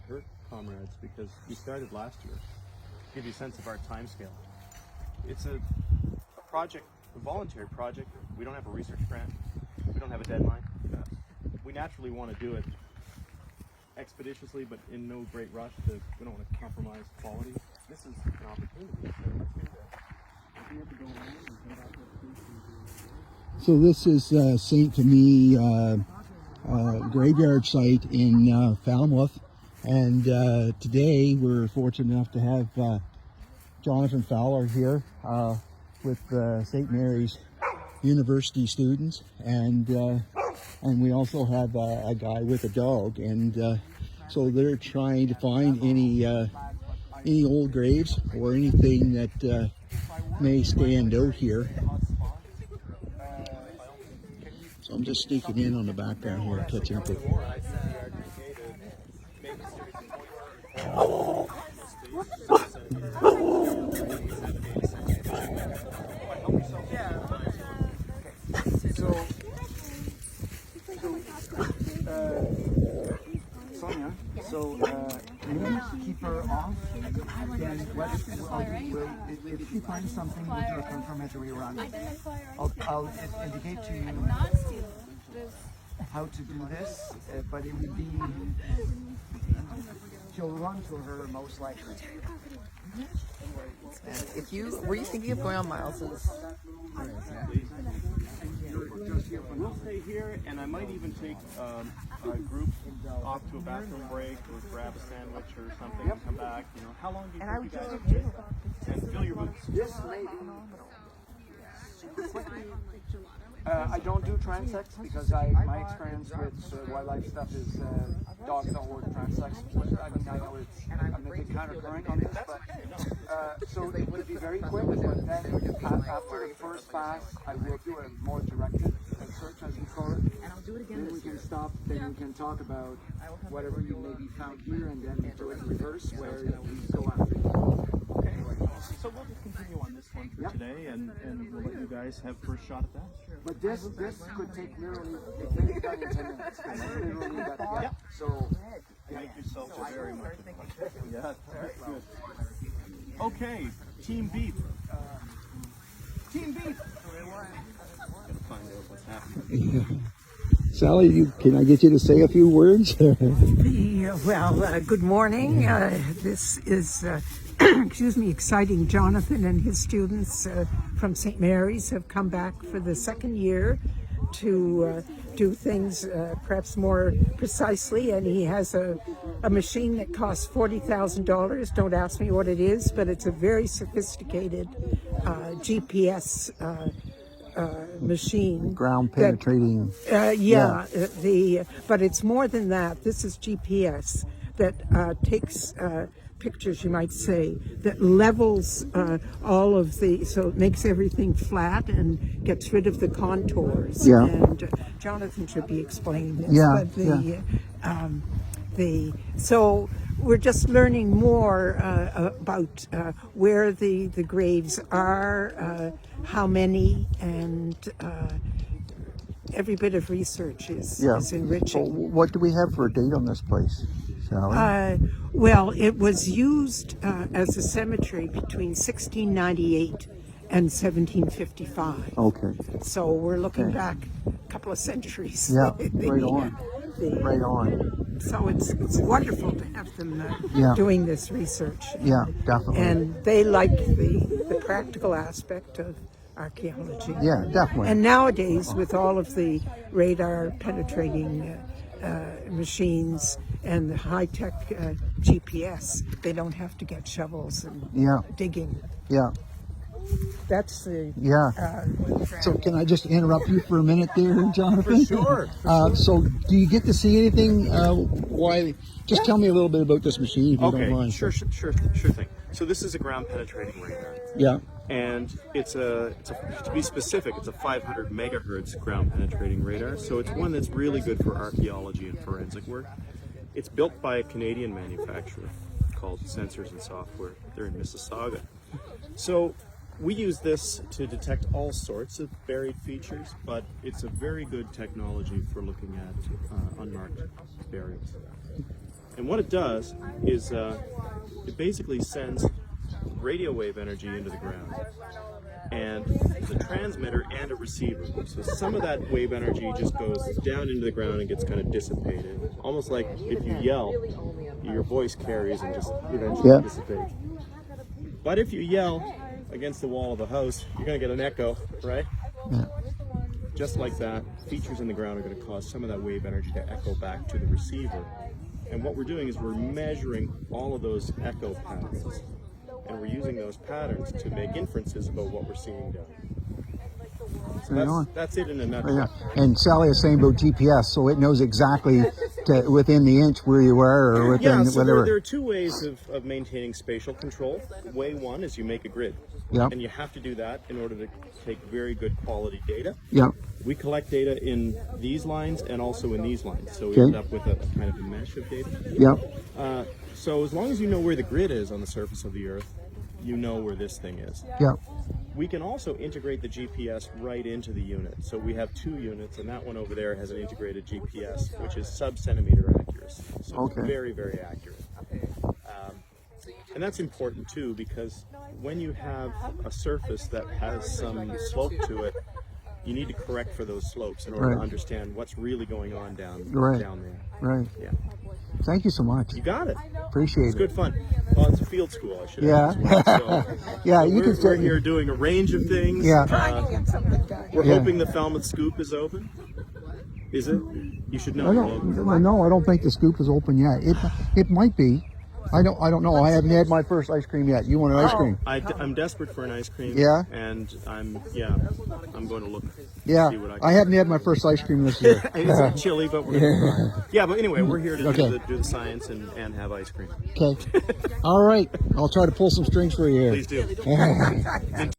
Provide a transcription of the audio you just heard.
hurt comrades because we started last year. To give you a sense of our time scale. It's a project, a voluntary project. We don't have a research grant. We don't have a deadline. We naturally want to do it expeditiously, but in no great rush. We don't want to compromise quality. This is an opportunity. So this is Ste-Famille graveyard site in Falmouth, and today we're fortunate enough to have Jonathan Fowler here with St. Mary's University students, and we also have a guy with a dog, and so they're trying to find any old graves or anything that may stand out here. So I'm just sneaking in on the background here, catching up with. Sonia, so keep her off, and if she finds something, we'll do a confirmatory run. I'll indicate to you how to do this, but it would be, she'll run to her most likely. And were you thinking of going on Miles's? We'll stay here, and I might even take a group off to a bathroom break or grab a sandwich or something and come back. You know, how long do you think you guys would take? And fill your boots. This lady, I don't do transects because my experience with wildlife stuff is dogs don't work transects. I mean, I know I'm maybe counter-current on this, but so it would be very quick. But then after the first pass, I will do a more directed search, as we call it. And I'll do it again. Then we can stop. Then we can talk about whatever you maybe found here, and then do it in reverse, where we go after. Okay. So we'll just continue on this one for today, and we'll let you guys have first shot at that. But this could take literally, it may be done in 10 minutes. Literally that together. Yep. So thank you so very much. Yeah, that's good. Okay, Team Beef. Team Beef. Gotta find out what's happening. Sally, can I get you to say a few words? Good morning. This is, excuse me, exciting. Jonathan and his students from St. Mary's have come back for the second year to do things perhaps more precisely, and he has a machine that costs $40,000. Don't ask me what it is, but it's a very sophisticated GPS machine. Ground penetrating. But it's more than that. This is GPS that takes pictures, you might say, that levels all of so it makes everything flat and gets rid of the contours. Yeah. And Jonathan should be explaining this. Yeah. But so we're just learning more about where the graves are, how many, and every bit of research is enriching. So what do we have for a date on this place, Sally? Well, it was used as a cemetery between 1698 and 1755. Okay. So we're looking back a couple of centuries. Yeah, right on. Right on. So it's wonderful to have them doing this research. Yeah, definitely. And they like the practical aspect of archaeology. Yeah, definitely. And nowadays, with all of the radar penetrating machines and the high-tech GPS, they don't have to get shovels and digging. Yeah. That's the So can I just interrupt you for a minute there, Jonathan? For sure. So do you get to see anything? Just tell me a little bit about this machine, if you don't mind. Sure thing. So this is a ground penetrating radar. Yeah. And it's to be specific, it's a 500 megahertz ground penetrating radar. So it's one that's really good for archaeology and forensic work. It's built by a Canadian manufacturer called Sensors and Software. They're in Mississauga. So we use this to detect all sorts of buried features, but it's a very good technology for looking at unmarked burials. And what it does is it basically sends radio wave energy into the ground. And the transmitter and a receiver. So some of that wave energy just goes down into the ground and gets kind of dissipated. Almost like if you yell, your voice carries and just eventually dissipates. But if you yell against the wall of a house, you're going to get an echo, right? Yeah. Just like that, features in the ground are going to cause some of that wave energy to echo back to the receiver. And what we're doing is we're measuring all of those echo patterns. And we're using those patterns to make inferences about what we're seeing down. So that's it in a nutshell. Yeah. And Sally is saying about GPS, so it knows exactly within the inch where you are, or within so whatever. there are two ways of maintaining spatial control. Way one is you make a grid. Yeah. And you have to do that in order to take very good quality data. Yeah. We collect data in these lines and also in these lines. So we end up with a kind of a mesh of data. Yeah. So as long as you know where the grid is on the surface of the Earth, you know where this thing is. Yeah. We can also integrate the GPS right into the unit. So we have two units, and that one over there has an integrated GPS, which is sub-centimeter accuracy. So very, very accurate. And that's important too, because when you have a surface that has some slope to it, you need to correct for those slopes in order to understand what's really going on down there. Right. Yeah. Thank you so much. You got it. Appreciate It's it. good fun. Well, it's a field school, I should add as well. So, Yeah, you we're here doing a range of things. Yeah. Trying to get something done. We're hoping the Falmouth Scoop is open. Is it? You should know. No, I don't think the scoop is open yet. It might be. I don't know. I haven't had my first ice cream yet. You want an ice cream? I'm desperate for an ice cream. Yeah? And I'm going to look. Yeah. See what I haven't had my first ice cream this year. It's chilly, but we're going to try. Yeah, but anyway, we're here to do the science and have ice cream. Okay. All right. I'll try to pull some strings for you here. Please do.